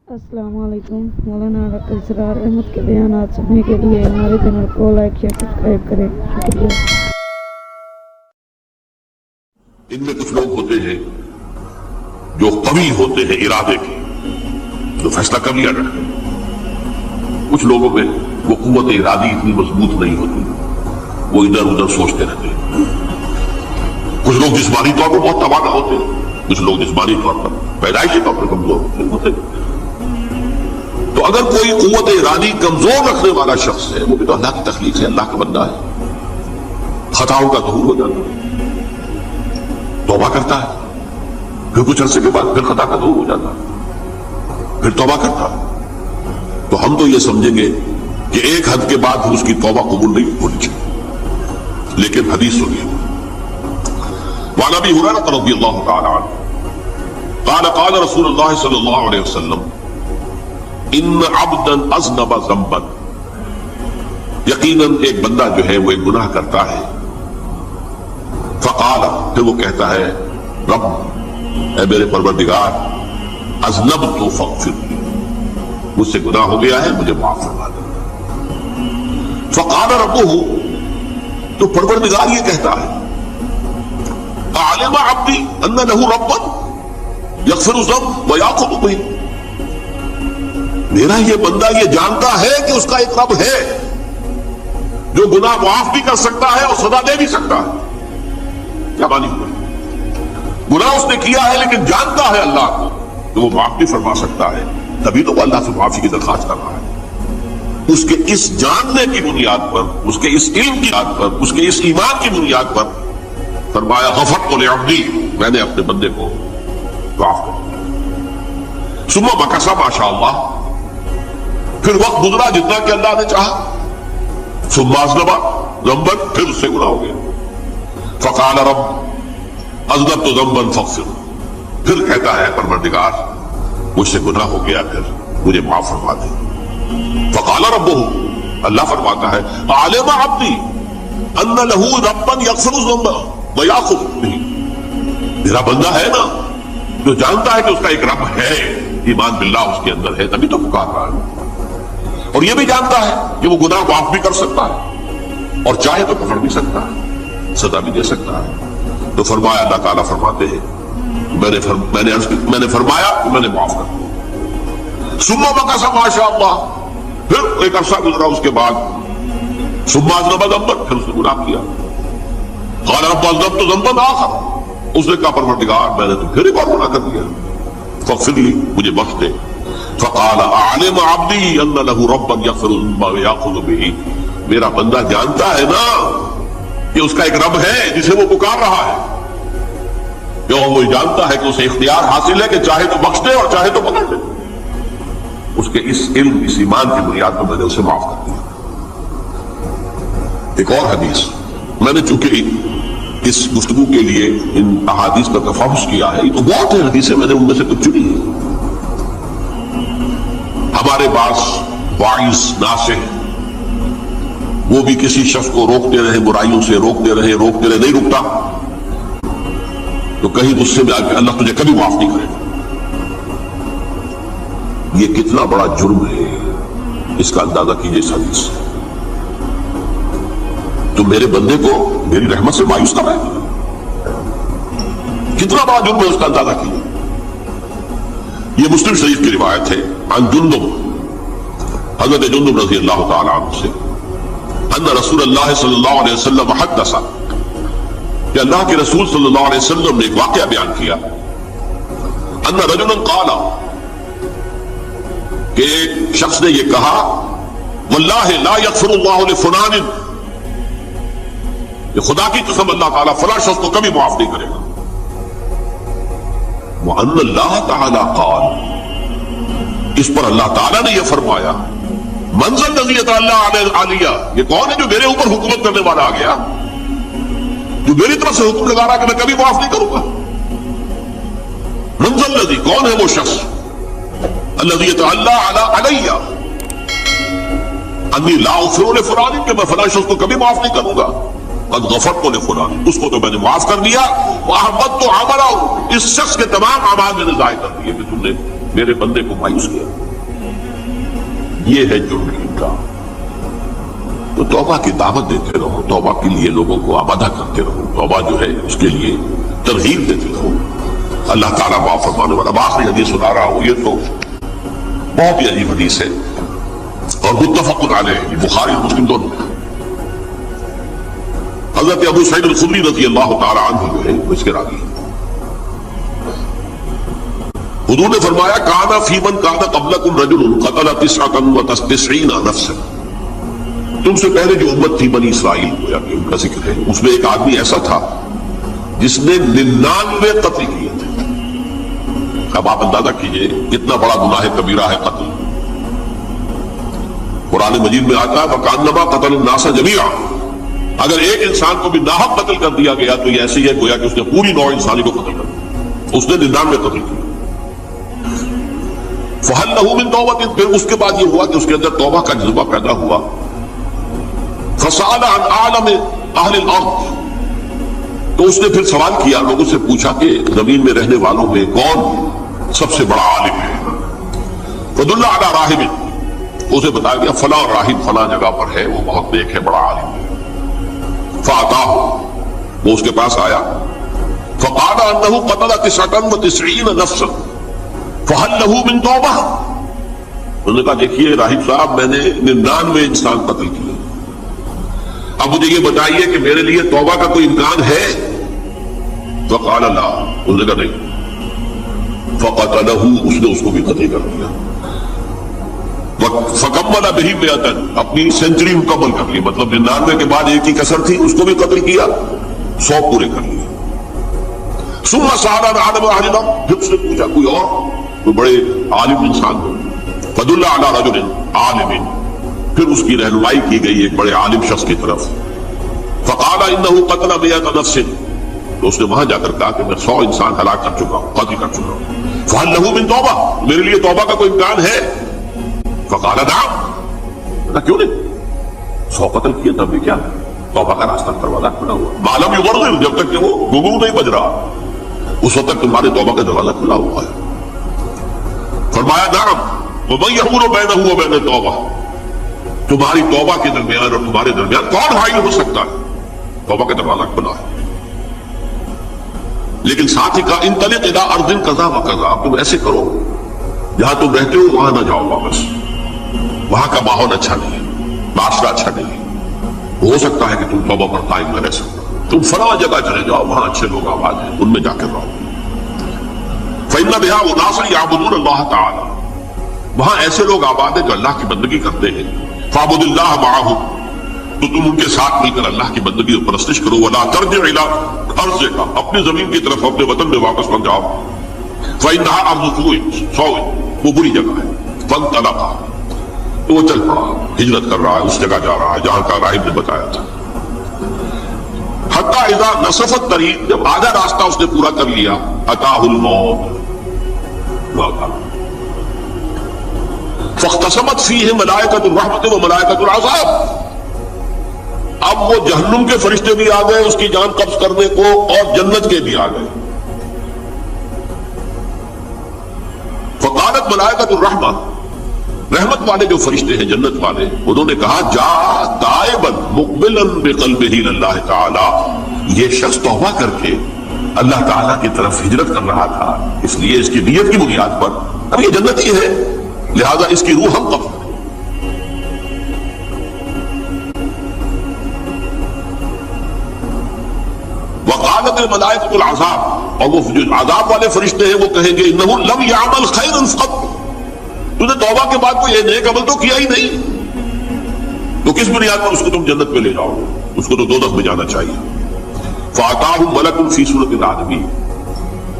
السلام علیکم۔ مولانا اسرار احمد کے بیانات سننے کے لیے ہمارے چینل کو لائک شیئر سبسکرائب کریں، شکریہ۔ ان میں کچھ لوگ ہوتے ہیں جو قوی ہوتے ہیں ارادے کے، جو فیصلہ کر لیا جائے۔ کچھ لوگوں میں وہ قوت ارادی اتنی مضبوط نہیں ہوتی، وہ ادھر ادھر سوچتے رہتے ہیں۔ کچھ لوگ جسمانی طور پر بہت توانا ہوتے ہیں، کچھ لوگ جسمانی طور پر پیدائشی طور پر کمزور ہوتے ہیں۔ تو اگر کوئی قوت ارادی کمزور رکھنے والا شخص ہے، وہ بھی تو اللہ کی تخلیق ہے، اللہ کا بندہ ہے، خطاؤں کا ظہور ہو جاتا ہے، توبہ کرتا ہے، پھر کچھ عرصے کے بعد پھر خطا کا ظہور ہو جاتا ہے، پھر توبہ کرتا ہے۔ تو ہم تو یہ سمجھیں گے کہ ایک حد کے بعد اس کی توبہ قبول نہیں ہونی چاہیے، لیکن حدیث سنیے۔ وعن ابی ہریرہ رضی اللہ تعالی عنہ قال قال رسول اللہ صلی اللہ علیہ وسلم ان عبدا اذنب ذنبا، یقیناً ایک بندہ جو ہے وہ ایک گناہ کرتا ہے، فقال، پھر وہ کہتا ہے رب، اے میرے پروردگار، اذنبت فاغفر لی، مجھ سے گناہ ہو گیا ہے، مجھے معاف فرما دے۔ فقال ربہ، تو پروردگار یہ کہتا ہے اعلم عبدی ان لہ ربا یغفر الذنب ویأخذ بہ، میرا یہ بندہ یہ جانتا ہے کہ اس کا ایک رب ہے جو گناہ معاف بھی کر سکتا ہے اور سزا دے بھی سکتا ہے۔ کیا معنی ہوا؟ گناہ اس نے کیا ہے لیکن جانتا ہے اللہ کو کہ وہ معاف بھی فرما سکتا ہے، تبھی تو وہ اللہ سے معافی کی درخواست کر رہا ہے۔ اس کے اس جاننے کی بنیاد پر، اس کے اس علم کی بنیاد پر، اس کے اس ایمان کی بنیاد پر فرمایا غفرت لعبدی، میں نے اپنے بندے کو معاف کر دیا۔ ثم مکث ما شاء اللہ، پھر وقت گزرا جتنا کہ اللہ نے چاہا، ثم اذنب ذنبا، پھر اس سے گناہ ہو گیا۔ فقال رب اذنبت ذنبا فاغفر، پھر کہتا ہے پروردگار مجھ سے گناہ ہو گیا، پھر مجھے معاف فرما دے۔ فقال ربہ، اللہ فرماتا ہے علم عبدی ان لہ ربا یغفر الذنب ویأخذ بہ، میرا بندہ ہے نا جو جانتا ہے کہ اس کا ایک رب ہے، ایمان باللہ اس کے اندر ہے، تبھی تو پکار رہا ہے، اور یہ بھی جانتا ہے کہ وہ گناہ معاف بھی کر سکتا ہے اور چاہے تو پکڑ بھی سکتا ہے، سزا بھی دے سکتا ہے۔ تو فرمایا، اللہ تعالیٰ فرماتے ہیں میں نے فرمایا کہ میں نے معاف کر دیا۔ ثم مکث ما شاء اللہ، پھر ایک عرصہ گزرا اس کے بعد، ثم اذنب ذنبا، پھر اس نے گناہ کیا۔ قال رب اذنبت ذنبا آخر، اس نے کہا پروردگار میں نے تو پھر ایک اور گناہ کر دیا، فاغفر لی، مجھے بخش دے۔ فقال اعلم عبدی ان لہ ربا یغفر الذنب ویأخذ بہ، میرا بندہ جانتا ہے نا کہ اس کا ایک رب ہے جسے وہ پکار رہا ہے، کیوں وہ جانتا ہے کہ اسے اختیار حاصل ہے کہ چاہے تو بخش دے اور چاہے تو پکڑ دے۔ اس کے اس علم، اس ایمان کی بنیاد پر میں نے اسے معاف کر دیا۔ ایک اور حدیث، میں نے چونکہ اس گفتگو کے لیے ان احادیث کا تفحص کیا ہے، تو بہت ہے حدیثیں، میں نے ان میں سے کچھ چنی ہیں۔ ہمارے پاس واعظ ناصح، وہ بھی کسی شخص کو روکتے رہے، برائیوں سے روکتے رہے، نہیں رکتا، تو کہیں غصے میں آ کے اللہ تجھے کبھی معاف نہیں کرے گا۔ یہ کتنا بڑا جرم ہے، اس کا اندازہ کیجئے اس حدیث سے۔ تو میرے بندے کو میری رحمت سے مایوس کر رہے ہیں، کتنا بڑا جرم ہے اس کا اندازہ کیجئے۔ یہ مسلم شریف کی روایت ہے، عن جندب، حضرت جندب رضی اللہ تعالی عنہ سے، ان رسول اللہ صلی اللہ علیہ وسلم حدث، کہ اللہ کے رسول صلی اللہ علیہ وسلم نے ایک واقعہ بیان کیا، ان رجلا قال، کہ ایک شخص نے یہ کہا، واللہ لا یغفر اللہ لفلان، کہ خدا کی قسم اللہ تعالیٰ فلاں شخص کو کبھی معاف نہیں کرے گا۔ وَأَنَّ اللَّهَ تَعَالَى قَالَ، اس پر اللہ تعالیٰ نے یہ فرمایا، مَنْ ذَا الَّذِي يَتَعَلَّىٰ عَلَيَّ، یہ کون ہے جو میرے اوپر حکومت کرنے والا آ گیا، جو میری طرف سے حکم لگا رہا کہ میں کبھی معاف نہیں کروں گا۔ مَنْ ذَا الَّذِي، کون ہے وہ شخص، الَّذِي يَتَعَلَّىٰ عَلَيَّ أَنِّي لَا أَغْفِرُ لِفُلَانٍ، کہ میں فلاں شخص کو کبھی معاف نہیں کروں گا۔ قد غفرت لفلان، اس کو تو میں نے معاف کر دیا، وَأَحْبَطْتُ عَمَلَهُ، اس شخص کے تمام اعمال میں نے ضائع کر دیے کہ تم نے میرے بندے کو مایوس کیا. یہ ہے جرم کا. تو توبہ کی دعوت دیتے رہو, توبہ کے لیے لوگوں کو آمادہ کرتے رہو, توبہ جو ہے اس کے لیے ترغیب دیتے رہو. اللہ تعالیٰ معاف فرمانے والا. آخری حدیث سنا رہا ہوں, یہ تو بہت ہی عجیب حدیث ہے اور متفق علیہ, بخاری اور مسلم دونوں. حضرت ابو سعید الخدری رضی اللہ تعالی عنہ جو ہے اس کے راوی, حضور نے فرمایا کانا فی من کانا قبلکم رجل قتل 99 نفسا. تم سے پہلے جو امت تھی بنی اسرائیل گویا کہ ان کا ذکر ہے, اس میں ایک آدمی ایسا تھا جس نے 99 قتل کیے تھے. اب آپ اندازہ کیجئے کتنا بڑا گناہ کبیرہ ہے قتل. قرآن مجید میں آتا ہے وَكَأَنَّمَا قَتَلَ النَّاسَ جَمِيعًا. اگر ایک انسان کو بھی ناحق قتل کر دیا گیا تو یہ ایسے ہی ہے گویا کہ اس نے پوری نوع انسانی کو قتل کر دیا. اس نے 99 قتل کیا. فَهَلْ لَهُ مِن تَوْبَةٍ. پھر اس کے بعد یہ ہوا کہ اس کے اندر توبہ کا جذبہ پیدا ہوا. فَسَأَلَ عَنْ أَعْلَمِ أَهْلِ الْأَرْضِ. تو اس نے پھر سوال کیا, لوگوں سے پوچھا کہ زمین میں رہنے والوں میں کون سب سے بڑا عالم ہے. فَدُلَّ عَلَى رَاهِبٍ. اسے بتایا گیا فلاں راہب فلاں جگہ پر ہے, وہ بہت نیک ہے, بڑا عالم ہے. فَأَتَاهُ. وہ اس کے پاس آیا. فَقَالَ أَنَّهُ قَتَلَ 99 نَفْسًا فَهَلْ لَهُ مِن تَوْبَةٍ. انہوں نے کہا دیکھیے راہب صاحب, میں نے 99 انسان قتل کیے, اب مجھے یہ بتائیے کہ میرے لیے توبہ کا کوئی امکان ہے. فَقَالَ لَا. انہوں نے کہا نہیں. فَقَتَلَهُ. اس نے اس کو بھی قتل کر دیا. فَكَمَّلَ بِهِ 100. اپنی سینچری مکمل کر لی, مطلب 99 کے بعد ایک ہی کسر تھی, اس کو بھی قتل کیا, 100 پورے کر لیے. ثُمَّ سَأَلَ عَنْ أَهْلِ الْأَرْضِ. پھر اس نے پوچھا کوئی اور کوئی بڑے عالم انسان ہو. فَدُلَّ عَلَى رَجُلٍ عَالِمٍ. پھر اس کی رہنمائی کی گئی ایک بڑے عالم شخص کی طرف. فَقَالَ إِنَّهُ قَتَلَ 100 نَفْسٍ. تو اس نے وہاں جا کر کہا کہ میں 100 انسان ہلاک کر چکا ہوں, قتل کر چکا ہوں. فَهَلْ لَهُ مِن تَوْبَةٍ. میرے لیے توبہ کا کوئی امکان ہے. فقال نعم. کیوں نہیں, 100 قتل کیے تب بھی کیا, توبہ کا راستہ دروازہ کھلا ہوا. معلوم یغرغر, جب تک کہ وہ گھنگرو نہیں بج رہا اس وقت تک تمہارے توبہ کا دروازہ کھلا ہوا ہے. فرمایا نعم. ومن يحول بينه وبين التوبہ. تمہاری توبہ کے درمیان اور تمہارے درمیان کون حائل ہو سکتا ہے, توبہ کا دروازہ کھلا ہے. لیکن ساتھ ہی کہا انطلق الى ارض کذا وکذا. تم ایسے کرو جہاں تم رہتے ہو وہاں نہ جاؤ واپس, وہاں کا ماحول اچھا نہیں ہے, معاشرہ اچھا نہیں ہے, ہو سکتا ہے کہ تم توبہ پر قائم نہ رہ سکو. تم فلاں جگہ چلے جاؤ, وہاں اچھے لوگ آباد ہیں, ان میں جا کر رہو. فإن بها أناسا يعبدون الله تعالی. وہاں ایسے لوگ آباد ہیں جو اللہ کی بندگی کرتے ہیں. فاعبد اللہ معهم. تو تم ان کے ساتھ مل کر اللہ کی بندگی اور پرستش کرو. ولا ترجع الى ارضک. اپنی زمین کی طرف اپنے وطن میں واپس نہ جاؤ. فإنها أرض سوء. وہ بری جگہ ہے. فانطلقا. تو وہ چل پڑا, ہجرت کر رہا ہے, اس جگہ جا رہا ہے جہاں کا راہب نے بتایا تھا. حتی اذا نصف الطریق. جب آدھا راستہ اس نے پورا کر لیا. اتاہ الموت. فاختصمت فیہ ملائکۃ الرحمۃ و ملائکۃ العذاب. اب وہ جہنم کے فرشتے بھی آ گئے اس کی جان قبض کرنے کو, اور جنت کے بھی آ گئے. فقالت ملائکۃ الرحمہ. رحمت والے جو فرشتے ہیں جنت والے, انہوں نے کہا جا تائبا مقبلا بقلبہ للہ تعالی. یہ شخص توبہ کر کے اللہ تعالیٰ کی طرف ہجرت کر رہا تھا, اس لیے اس کی نیت کی بنیاد پر اب یہ جنتی ہے, لہذا اس کی روح ہم قبض کریں. وقالت الملائکۃ العذاب. اور وہ جو عذاب والے فرشتے ہیں وہ کہیں گے انہ لم یعمل خیرا قط. تو نے توبہ کے بعد کوئی نیک عمل تو کیا ہی نہیں, تو کس بنیاد پر اس کو تم جنت میں لے جاؤ گے, اس کو تو دوزخ میں جانا چاہیے. فاتاہ ملک فی صورت الآدمی.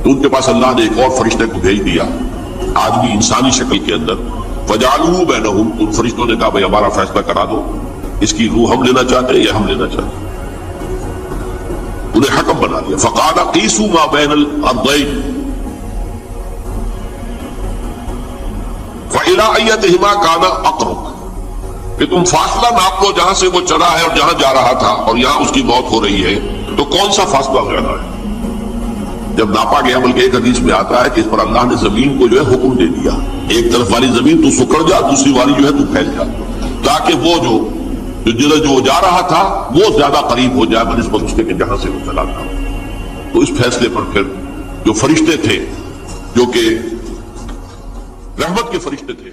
تو ان کے پاس اللہ نے ایک اور فرشتے کو بھیج دیا, آدمی انسانی شکل کے اندر. فجعلوہ بینہم. ان فرشتوں نے کہا بھائی ہمارا فیصلہ کرا دو, اس کی روح ہم لینا چاہتے ہیں یا ہم لینا چاہتے ہیں. انہیں حکم بنا دیا. فقال قیسوا ما بین الارضین فإلی ایتہما کان اقرب. کہ تم فاصلہ ناپ لو جہاں سے وہ چلا ہے اور جہاں جا رہا تھا, اور یہاں اس کی موت ہو رہی ہے, تو کون سا فاصلہ زیادہ ہے. جب ناپا گیا، بلکہ ایک حدیث میں آتا ہے کہ اس پر اللہ نے زمین کو جو ہے حکم دے دیا، ایک طرف والی زمین تو سکڑ جا، دوسری والی جو ہے تو پھیل جا، تاکہ وہ جو جا رہا تھا وہ زیادہ قریب ہو جائے بنسبت اس کے کہ جہاں سے وہ چلا تھا۔ تو اس فیصلے پر پھر جو فرشتے تھے، جو کہ رحمت کے فرشتے تھے،